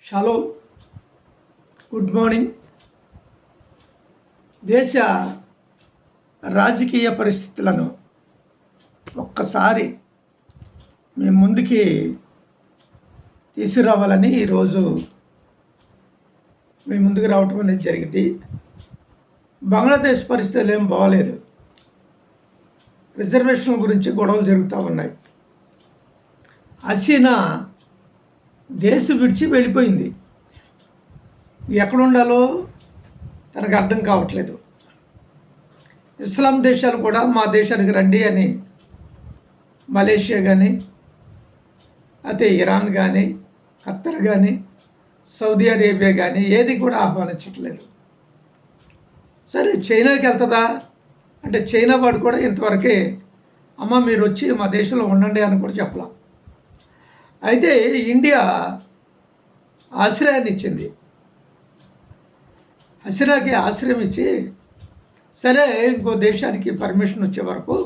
Shallow good morning. దేశ రాజకీయ పరిస్థితులను ఒక్కసారి మేము ముందుకి తీసుకురావాలని ఈరోజు మేము ముందుకు రావటం అనేది జరిగింది. బంగ్లాదేశ్ పరిస్థితులు ఏం బాగలేదు. రిజర్వేషన్ల గురించి గొడవలు జరుగుతూ ఉన్నాయి. హసీనా దేశం విడిచి వెళ్ళిపోయింది. ఎక్కడ ఉండాలో తనకు అర్థం కావట్లేదు. ఇస్లాం దేశాలు కూడా మా దేశానికి రండి అని మలేషియా కానీ, అయితే ఇరాన్ కానీ, ఖత్తర్ కానీ, సౌదీ అరేబియా కానీ ఏది కూడా ఆహ్వానించట్లేదు. సరే చైనాకి వెళ్తుందా అంటే చైనా వాడు కూడా ఇంతవరకే అమ్మ మీరు వచ్చి మా దేశంలో ఉండండి అని కూడా చెప్పలా. అయితే ఇండియా ఆశ్రయాన్ని ఇచ్చింది. హసీనాకి ఆశ్రయం ఇచ్చి సరే ఇంకో దేశానికి పర్మిషన్ వచ్చే వరకు,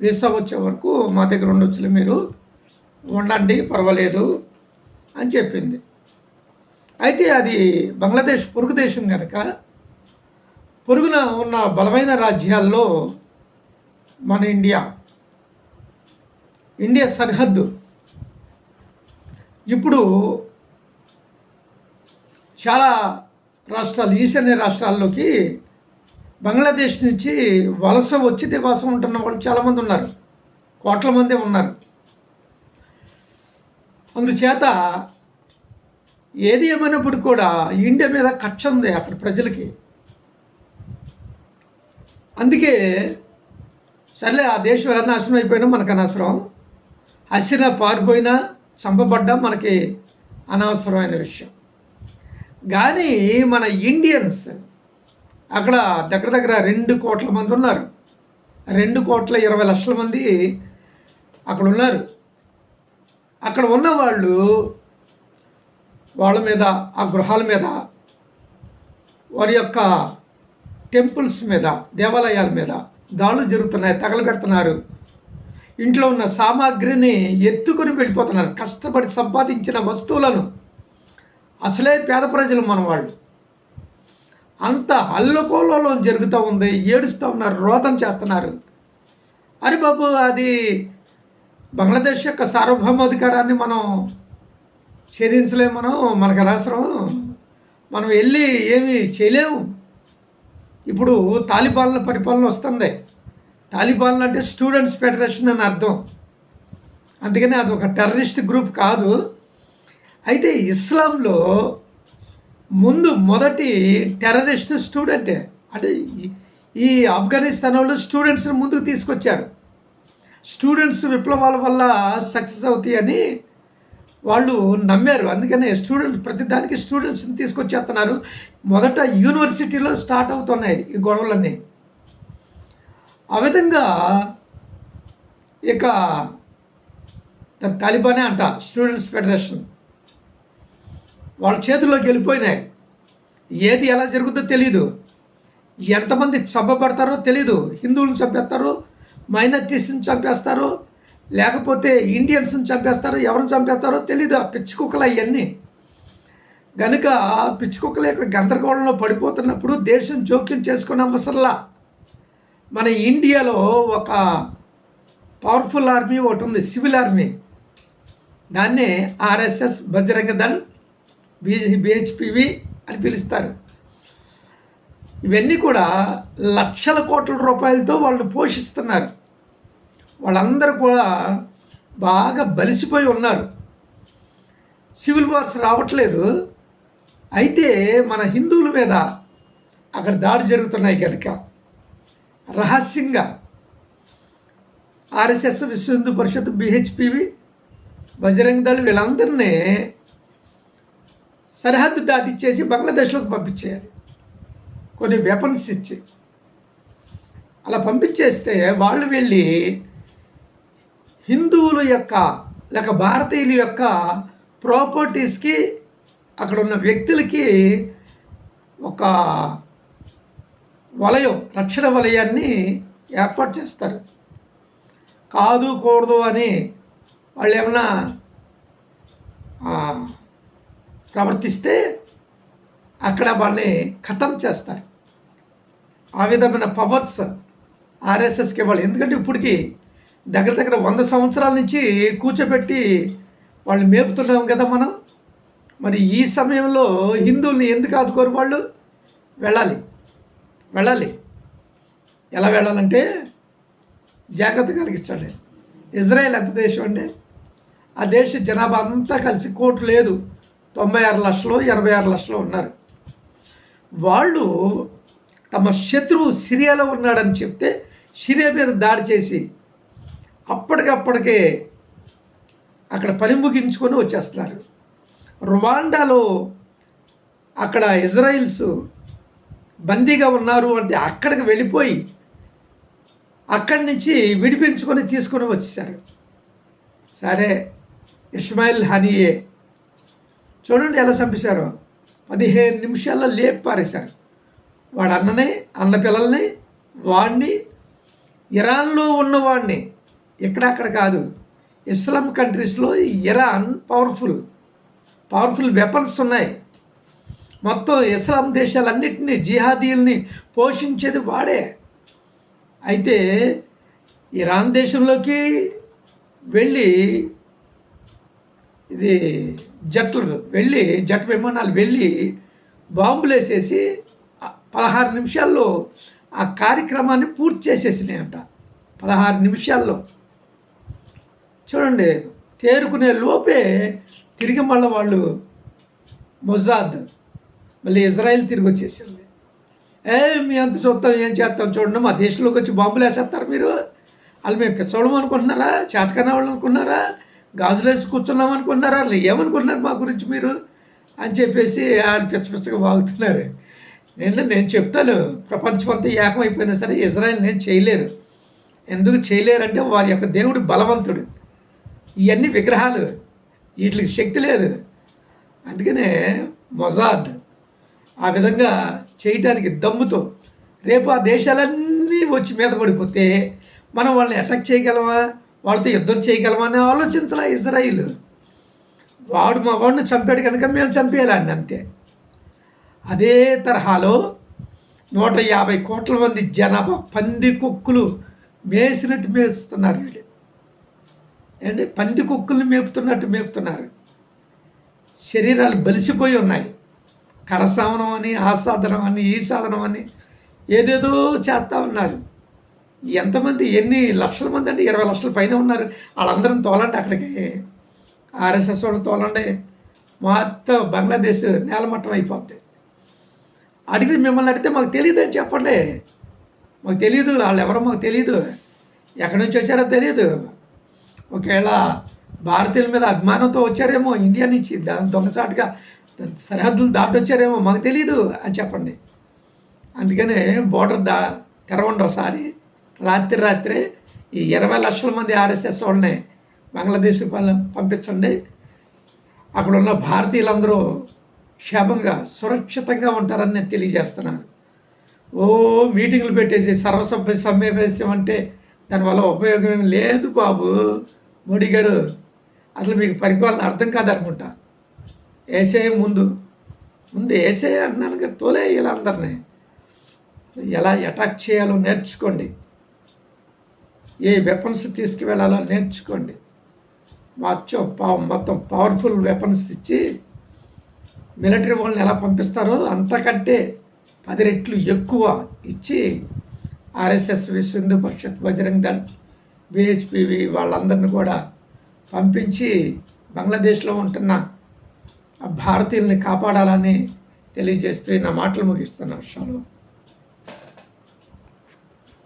వీసా వచ్చే వరకు మా దగ్గర ఉండొచ్చులే, మీరు ఉండండి పర్వాలేదు అని చెప్పింది. అయితే అది బంగ్లాదేశ్ పొరుగు దేశం కనుక పొరుగున ఉన్న బలమైన రాజ్యాల్లో మన ఇండియా సరిహద్దు. ఇప్పుడు చాలా రాష్ట్రాలు, ఈశాన్య రాష్ట్రాల్లోకి బంగ్లాదేశ్ నుంచి వలస వచ్చి నివాసం ఉంటున్న వాళ్ళు చాలామంది ఉన్నారు, కోట్ల మంది ఉన్నారు. అందుచేత ఏది ఏమైనప్పుడు కూడా ఇండియా మీద కక్ష ఉంది అక్కడ ప్రజలకి. అందుకే సర్లే ఆ దేశం ఎలా నాశనం అయిపోయినా మనకు అనవసరం, హసీనా పారిపోయినా చంపబడ్డా మనకి అనవసరమైన విషయం. కానీ మన ఇండియన్స్ అక్కడ దగ్గర దగ్గర 2 కోట్ల మంది ఉన్నారు. 2,20,00,000 మంది అక్కడ ఉన్నారు. అక్కడ ఉన్న వాళ్ళ మీద, ఆ గృహాల మీద, వారి యొక్క టెంపుల్స్ మీద, దేవాలయాల మీద దాడులు జరుగుతున్నాయి, తగలబెడుతున్నారు. ఇంట్లో ఉన్న సామాగ్రిని ఎత్తుకొని వెళ్ళిపోతున్నారు. కష్టపడి సంపాదించిన వస్తువులను, అసలే పేద ప్రజలు మన వాళ్ళు, అంత అల్లకోలలో జరుగుతూ ఉంది. ఏడుస్తూ ఉన్నారు, రోదన చేస్తున్నారు. అరే బాబు, అది బంగ్లాదేశ్ యొక్క సార్వభౌమాధికారాన్ని మనం ఛేదించలేము, మనకు అనవసరం, మనం వెళ్ళి ఏమీ చేయలేము. ఇప్పుడు తాలిబాన్ల పరిపాలన వస్తుంది. తాలిబాన్లు అంటే స్టూడెంట్స్ ఫెడరేషన్ అని అర్థం. అందుకని అది ఒక టెర్రరిస్ట్ గ్రూప్ కాదు. అయితే ఇస్లాంలో మొదటి టెర్రరిస్ట్ స్టూడెంటే. అంటే ఈ ఆఫ్ఘనిస్తాన్ వాళ్ళు స్టూడెంట్స్ని ముందుకు తీసుకొచ్చారు. స్టూడెంట్స్ విప్లవాల వల్ల సక్సెస్ అవుతాయని వాళ్ళు నమ్మారు. అందుకనే ప్రతిదానికి స్టూడెంట్స్ని తీసుకొచ్చేస్తున్నారు. మొదట యూనివర్సిటీలో స్టార్ట్ అవుతున్నాయి ఈ గొడవలన్నీ. ఆ విధంగా ఇక తాలిబానే అంట, స్టూడెంట్స్ ఫెడరేషన్ వాళ్ళ చేతుల్లోకి వెళ్ళిపోయినాయి. ఏది ఎలా జరుగుతుందో తెలీదు, ఎంతమంది చంపబడతారో తెలీదు. హిందువులను చంపేస్తారు, మైనారిటీస్ని చంపేస్తారు, లేకపోతే ఇండియన్స్ని చంపేస్తారు, ఎవరిని చంపేస్తారో తెలీదు. ఆ పిచ్చుకుక్కలు అవన్నీ కనుక పిచ్చుకుక్కల యొక్క గందరగోళంలో పడిపోతున్నప్పుడు దేశం జోక్యం చేసుకున్న అవసరంలా. మన ఇండియాలో ఒక పవర్ఫుల్ ఆర్మీ ఒకటి ఉంది, సివిల్ ఆర్మీ. దాన్నే ఆర్ఎస్ఎస్, బజరంగ దళ్, బిహెచ్పివి అని పిలుస్తారు. ఇవన్నీ కూడా లక్షల కోట్ల రూపాయలతో వాళ్ళు పోషిస్తున్నారు. వాళ్ళందరూ కూడా బాగా బలిసిపోయి ఉన్నారు. సివిల్ వార్స్ రావట్లేదు. అయితే మన హిందువుల మీద అక్కడ దాడి జరుగుతున్నాయి కనుక రహస్యంగా ఆర్ఎస్ఎస్, విశ్వ హిందూ పరిషత్, బిహెచ్పివి, బజరంగ దళ్ వీళ్ళందరినీ సరిహద్దు దాటిచ్చేసి బంగ్లాదేశ్లోకి పంపించేయాలి. కొన్ని వెపన్స్ ఇచ్చి అలా పంపించేస్తే వాళ్ళు వెళ్ళి హిందువుల యొక్క లేక భారతీయుల యొక్క ప్రాపర్టీస్కి, అక్కడ ఉన్న వ్యక్తులకి ఒక రక్షణ వలయాన్ని ఏర్పాటు చేస్తారు. కాదు కూడదు అని వాళ్ళు ఏమన్నా ప్రవర్తిస్తే అక్కడ వాళ్ళని ఖతం చేస్తారు. ఆ విధమైన పవర్స్ ఆర్ఎస్ఎస్కి ఇవ్వాలి. ఎందుకంటే ఇప్పటికి దగ్గర దగ్గర 100 సంవత్సరాల నుంచి కూర్చోబెట్టి వాళ్ళు మేపుతున్నాం కదా మనం. మరి ఈ సమయంలో హిందువుల్ని ఎందుకు ఆదుకోరు వాళ్ళు? వెళ్ళాలి. ఎలా వెళ్ళాలంటే జాగ్రత్త కలిగించండి. ఇజ్రాయెల్ ఎంత దేశం అండి? ఆ దేశ జనాభా అంతా కలిసి కోటి లేదు, 96 లక్షలు 86 లక్షలు ఉన్నారు. వాళ్ళు తమ శత్రువు సిరియాలో ఉన్నాడని చెప్తే సిరియా మీద దాడి చేసి అప్పటికప్పటికే అక్కడ పని ముగించుకొని వచ్చేస్తున్నారు. రువాండాలో అక్కడ ఇజ్రాయిల్స్ బందీగా ఉన్నారు అంటే అక్కడికి వెళ్ళిపోయి అక్కడి నుంచి విడిపించుకొని తీసుకొని వచ్చేసారు. సరే, ఇస్మాయిల్ హనియే చూడండి ఎలా చంపేశారో. 15 నిమిషాల్లో లేపి పారేశారు. వాడు అన్న పిల్లల్ని, వాడిని, ఇరాన్లో ఉన్నవాడిని. ఎక్కడక్కడ కాదు, ఇస్లాం కంట్రీస్లో ఇరాన్ పవర్ఫుల్ వెపన్స్ ఉన్నాయి. మొత్తం ఇస్లాం దేశాలన్నింటినీ జిహాదీల్ని పోషించేది వాడే. అయితే ఇరాన్ దేశంలోకి వెళ్ళి జట్ విమానాలు వెళ్ళి బాంబులు వేసేసి 16 నిమిషాల్లో ఆ కార్యక్రమాన్ని పూర్తి చేసేసినాయంట. 16 నిమిషాల్లో చూడండి. తేరుకునే లోపే తిరిగి మళ్ళీ వాళ్ళు మొజాద్ మళ్ళీ ఇజ్రాయెల్ తిరిగి వచ్చేసింది. మీ అంత చూస్తాం, ఏం చేస్తాం చూడండి, మా దేశంలోకి వచ్చి బాంబులు వేసేస్తారు మీరు. వాళ్ళు మేము పిచ్చోళం అనుకుంటున్నారా? చేతకన్నా వాళ్ళు అనుకున్నారా? గాజులు వేసి కూర్చున్నాం అనుకుంటున్నారా? అసలు ఏమనుకుంటున్నారు మా గురించి మీరు అని చెప్పేసి వాళ్ళు పిచ్చగా వాగుతున్నారు. నేను చెప్తాను, ప్రపంచం అంతా ఏకమైపోయినా సరే ఇజ్రాయెల్ నేను చేయలేరు. ఎందుకు చేయలేరంటే వారి యొక్క దేవుడు బలవంతుడు. ఇవన్నీ విగ్రహాలు, వీటికి శక్తి లేదు. అందుకనే మొజాద్ ఆ విధంగా చేయటానికి దమ్ముతో రేపు ఆ దేశాలన్నీ వచ్చి మీద పడిపోతే మనం వాళ్ళని అటాక్ చేయగలమా, వాళ్ళతో యుద్ధం చేయగలమా అని ఆలోచించాల ఇజ్రాయిల్. వాడు మా వాడిని చంపాడు కనుక మేము చంపేయాలండి, అంతే. అదే తరహాలో 150 కోట్ల మంది జనాభా పంది కుక్కులు మేసినట్టు మేస్తున్నారు వీళ్ళు. ఏంటి, పంది కుక్కుల్ని మేపుతున్నారు. శరీరాలు బలిసిపోయి ఉన్నాయి. కరసాధనం అని, ఆ సాధనం అని, ఈ సాధనం అని ఏదేదో చేస్తూ ఉన్నారు. ఎంతమంది, ఎన్ని లక్షల మంది అంటే 20 లక్షల పైన ఉన్నారు. వాళ్ళందరం తోలండి అక్కడికి, ఆర్ఎస్ఎస్ వాళ్ళు తోలండి. మొత్తం బంగ్లాదేశ్ నేలమట్టం అయిపోద్ది. అడిగి మిమ్మల్ని అడిగితే మాకు తెలియదు అని చెప్పండి. మాకు తెలియదు, వాళ్ళు ఎవరో మాకు తెలియదు, ఎక్కడి నుంచి వచ్చారో తెలియదు. ఒకవేళ భారతీయుల మీద అభిమానంతో వచ్చారేమో ఇండియా నుంచి, దొంగసాటుగా సరిహద్దులు దాటొచ్చారేమో మాకు తెలియదు అని చెప్పండి. అందుకనే బోర్డర్ తెరవండి ఒకసారి. రాత్రే ఈ 20 లక్షల మంది ఆర్ఎస్ఎస్ వాళ్ళని బంగ్లాదేశ్ పంపించండి. అక్కడ ఉన్న భారతీయులందరూ క్షేమంగా సురక్షితంగా ఉంటారని నేను తెలియజేస్తున్నాను. మీటింగులు పెట్టేసి సర్వసభ్య సమావేశం అంటే దానివల్ల ఉపయోగం ఏమి లేదు బాబు. మోడీ గారు అసలు మీకు పరిపాలన అర్థం కాదనుకుంటా. ముందు వేసే అన్నాను కదా, తోలేయాలి అందరినీ. ఎలా అటాక్ చేయాలో నేర్చుకోండి, ఏ వెపన్స్ తీసుకువెళ్ళాలో నేర్చుకోండి. మొత్తం పవర్ఫుల్ వెపన్స్ ఇచ్చి మిలిటరీ వాళ్ళని ఎలా పంపిస్తారో అంతకంటే 10 రెట్లు ఎక్కువ ఇచ్చి ఆర్ఎస్ఎస్, విశ్వ హిందూ పరిషత్, బజరంగ్ దళ్, విహెచ్పివి వాళ్ళందరినీ కూడా పంపించి బంగ్లాదేశ్లో ఉంటున్న భారతీయుల్ని కాపాడాలని తెలియజేస్తూ నా మాటలు ముగిస్తున్నాను.